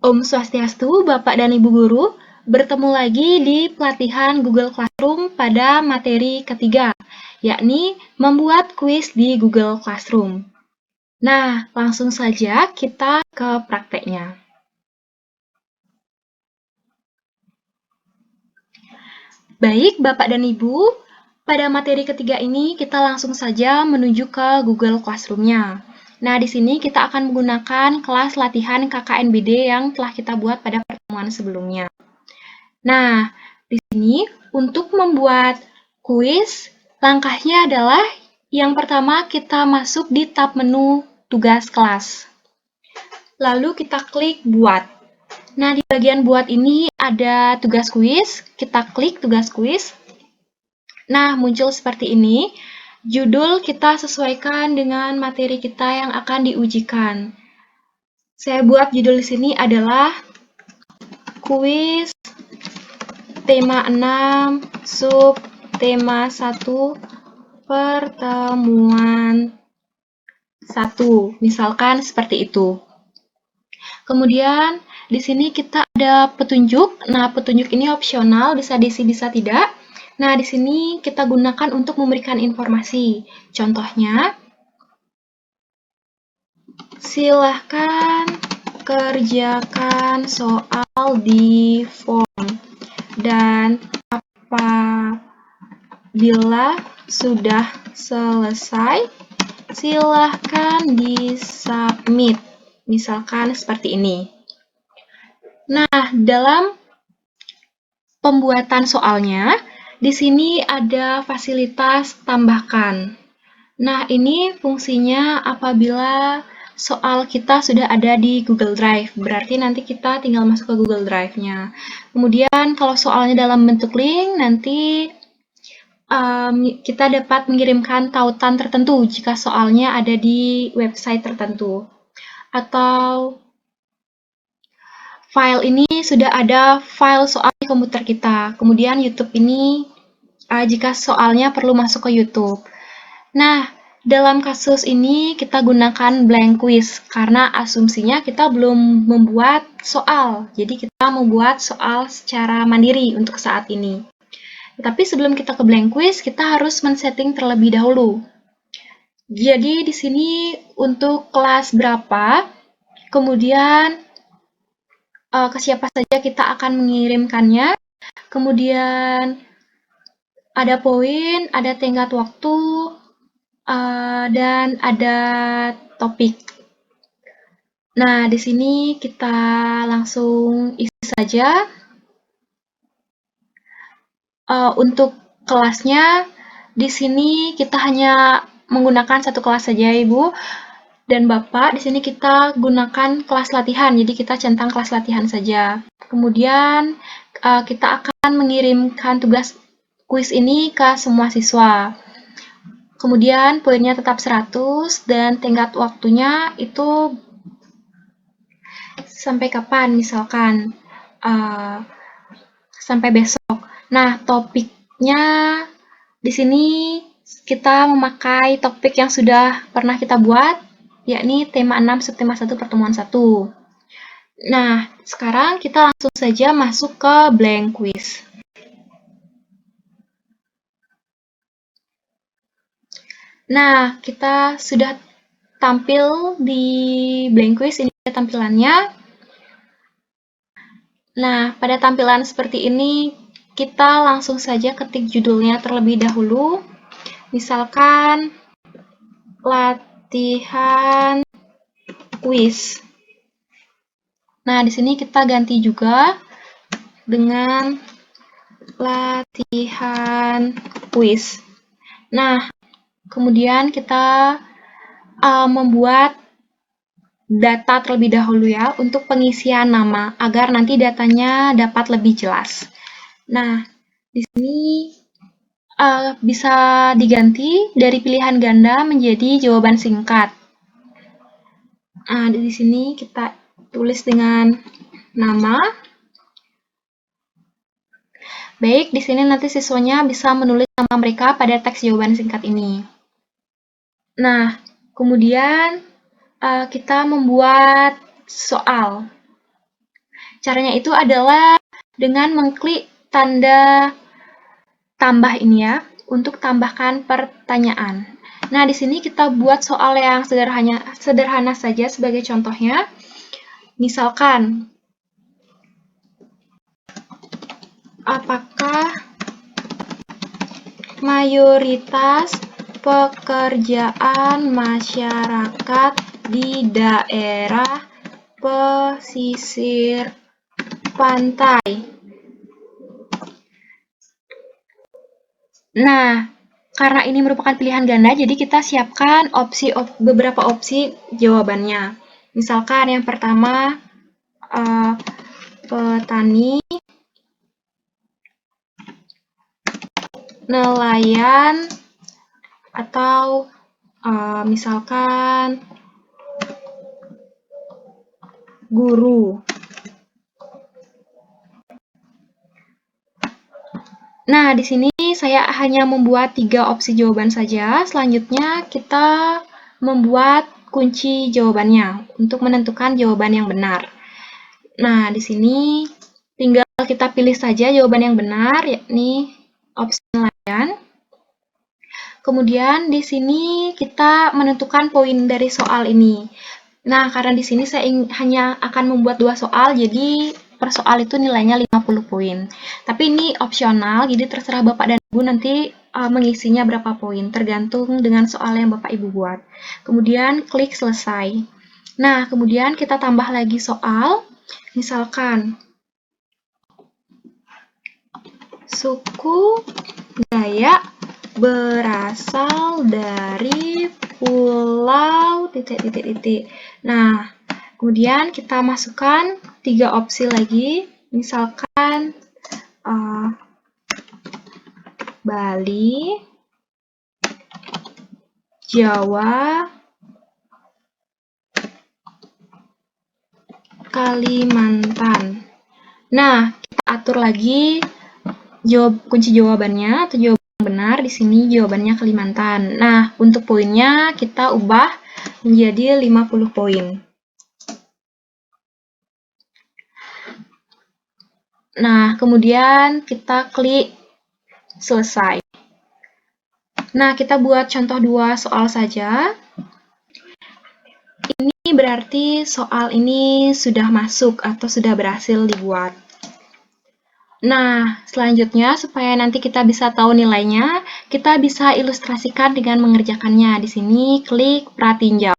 Om Swastiastu, Bapak dan Ibu Guru. Bertemu lagi di pelatihan Google Classroom pada materi ketiga, yakni membuat kuis di Google Classroom. Nah, langsung saja kita ke prakteknya. Baik, Bapak dan Ibu, pada materi ketiga ini kita langsung saja menuju ke Google Classroom-nya. Nah, di sini kita akan menggunakan kelas latihan KKNBD yang telah kita buat pada pertemuan sebelumnya. Nah, di sini untuk membuat kuis, langkahnya adalah yang pertama kita masuk di tab menu tugas kelas. Lalu kita klik buat. Nah, di bagian buat ini ada tugas kuis, kita klik tugas kuis. Nah, muncul seperti ini. Judul kita sesuaikan dengan materi kita yang akan diujikan. Saya buat judul di sini adalah kuis tema 6 sub tema 1 pertemuan 1. Misalkan seperti itu. Kemudian di sini kita ada petunjuk. Nah, petunjuk ini opsional, bisa diisi bisa tidak. Nah, di sini kita gunakan untuk memberikan informasi. Contohnya, silahkan kerjakan soal di form. Dan apabila sudah selesai, silahkan di-submit. Misalkan seperti ini. Nah, dalam pembuatan soalnya, di sini ada fasilitas tambahkan. Nah, ini fungsinya apabila soal kita sudah ada di Google Drive. Berarti nanti kita tinggal masuk ke Google Drive-nya. Kemudian, kalau soalnya dalam bentuk link, nanti kita dapat mengirimkan tautan tertentu jika soalnya ada di website tertentu. Atau file ini sudah ada file soal di komputer kita. Kemudian YouTube ini jika soalnya perlu masuk ke YouTube. Nah, dalam kasus ini kita gunakan blank quiz karena asumsinya kita belum membuat soal. Jadi kita membuat soal secara mandiri untuk saat ini. Tapi sebelum kita ke blank quiz, kita harus men-setting terlebih dahulu. Jadi di sini untuk kelas berapa, kemudian ke siapa saja kita akan mengirimkannya. Kemudian ada poin, ada tenggat waktu, dan ada topik. Nah, di sini kita langsung isi saja. Untuk kelasnya, di sini kita hanya menggunakan satu kelas saja, Ibu dan Bapak. Di sini kita gunakan kelas latihan, jadi kita centang kelas latihan saja. Kemudian kita akan mengirimkan tugas kuis ini ke semua siswa. Kemudian poinnya tetap 100 dan tenggat waktunya itu sampai kapan, misalkan sampai besok. Nah, topiknya di sini kita memakai topik yang sudah pernah kita buat, yakni tema 6 subtema 1 pertemuan 1. Nah, sekarang kita langsung saja masuk ke blank quiz. Nah, kita sudah tampil di blank quiz, ini tampilannya. Nah, pada tampilan seperti ini, kita langsung saja ketik judulnya terlebih dahulu. Misalkan, latihan quiz. Nah, di sini kita ganti juga dengan latihan quiz. Nah, kemudian kita membuat data terlebih dahulu ya untuk pengisian nama agar nanti datanya dapat lebih jelas. Nah, di sini bisa diganti dari pilihan ganda menjadi jawaban singkat. Nah, di sini kita tulis dengan nama. Baik, di sini nanti siswanya bisa menulis nama mereka pada teks jawaban singkat ini. Nah, kemudian kita membuat soal. Caranya itu adalah dengan mengklik tanda tambah ini ya, untuk tambahkan pertanyaan. Nah, di sini kita buat soal yang sederhana saja sebagai contohnya. Misalkan, apakah mayoritas pekerjaan masyarakat di daerah pesisir pantai? Nah, karena ini merupakan pilihan ganda, jadi kita siapkan beberapa opsi jawabannya. Misalkan yang pertama, petani, nelayan, atau misalkan guru. Nah, di sini saya hanya membuat 3 opsi jawaban saja. Selanjutnya kita membuat kunci jawabannya untuk menentukan jawaban yang benar. Nah, di sini tinggal kita pilih saja jawaban yang benar, yakni opsi nelayan. Kemudian di sini kita menentukan poin dari soal ini. Nah, karena di sini saya hanya akan membuat 2 soal, jadi per soal itu nilainya 50 poin. Tapi ini opsional, jadi terserah Bapak dan Ibu nanti mengisinya berapa poin, tergantung dengan soal yang Bapak Ibu buat. Kemudian klik selesai. Nah, kemudian kita tambah lagi soal, misalkan suku Dayak berasal dari pulau titik-titik-titik. Nah, kemudian kita masukkan 3 opsi lagi, misalkan Bali, Jawa, Kalimantan. Nah, kita atur lagi kunci jawabannya atau jawaban yang benar. Di sini jawabannya Kalimantan. Nah, untuk poinnya kita ubah menjadi 50 poin. Nah, kemudian kita klik selesai. Nah, kita buat contoh 2 soal saja. Ini berarti soal ini sudah masuk atau sudah berhasil dibuat. Nah, selanjutnya supaya nanti kita bisa tahu nilainya, kita bisa ilustrasikan dengan mengerjakannya. Di sini klik pratinjau.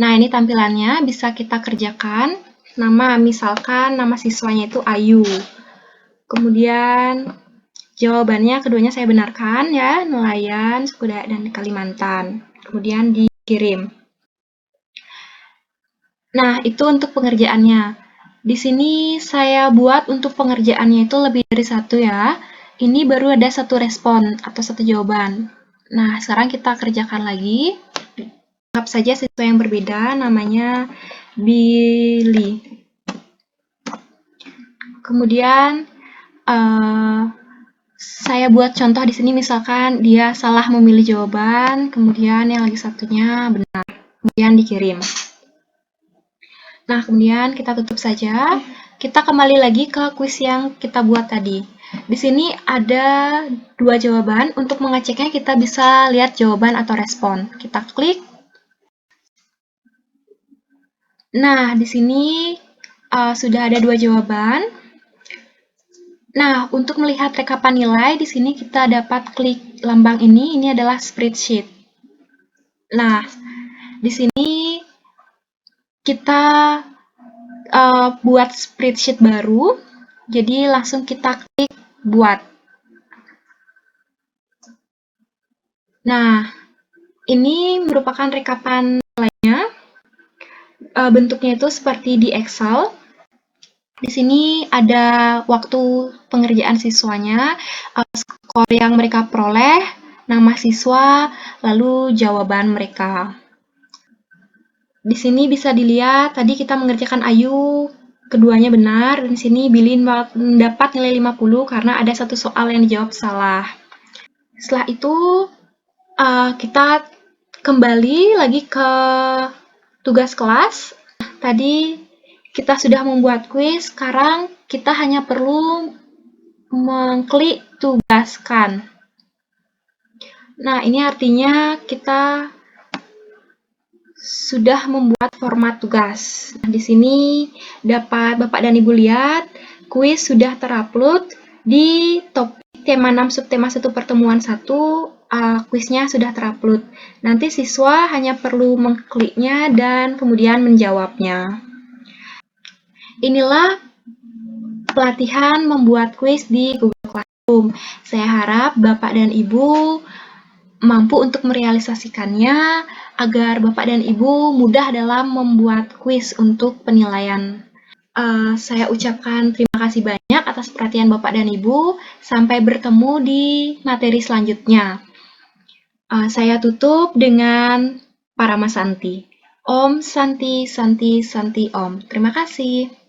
Nah, ini tampilannya bisa kita kerjakan. Misalkan nama siswanya itu Ayu. Kemudian jawabannya keduanya saya benarkan ya, nelayan, suku Dayak, dan Kalimantan. Kemudian dikirim. Nah, itu untuk pengerjaannya. Di sini saya buat untuk pengerjaannya itu lebih dari 1 ya. Ini baru ada 1 respon atau 1 jawaban. Nah, sekarang kita kerjakan lagi. Anggap saja siswa yang berbeda, namanya Billy. Kemudian saya buat contoh di sini, misalkan dia salah memilih jawaban, kemudian yang lagi satunya benar, kemudian dikirim. Nah, kemudian kita tutup saja. Kita kembali lagi ke kuis yang kita buat tadi. Di sini ada 2 jawaban. Untuk mengeceknya kita bisa lihat jawaban atau respon. Kita klik. Nah, di sini sudah ada 2 jawaban. Nah, untuk melihat rekapan nilai, di sini kita dapat klik lambang ini. Ini adalah spreadsheet. Nah, di sini kita buat spreadsheet baru. Jadi langsung kita klik buat. Nah, ini merupakan rekapan nilainya. Bentuknya itu seperti di Excel. Di sini ada waktu pengerjaan siswanya, skor yang mereka peroleh, nama siswa, lalu jawaban mereka. Di sini bisa dilihat, tadi kita mengerjakan Ayu, keduanya benar, dan di sini Billy mendapat nilai 50 karena ada 1 soal yang dijawab salah. Setelah itu, kita kembali lagi ke tugas kelas. Tadi kita sudah membuat kuis, sekarang kita hanya perlu mengklik tugaskan. Nah, ini artinya kita sudah membuat format tugas. Nah, di sini dapat Bapak dan Ibu lihat, kuis sudah terupload di topik tema 6 subtema 1 pertemuan 1, kuisnya sudah terupload. Nanti siswa hanya perlu mengkliknya dan kemudian menjawabnya. Inilah pelatihan membuat kuis di Google Classroom. Saya harap Bapak dan Ibu mampu untuk merealisasikannya agar Bapak dan Ibu mudah dalam membuat kuis untuk penilaian. Saya ucapkan terima kasih banyak atas perhatian Bapak dan Ibu. Sampai bertemu di materi selanjutnya. Saya tutup dengan Parama Santi. Om Santi Santi Santi Om. Terima kasih.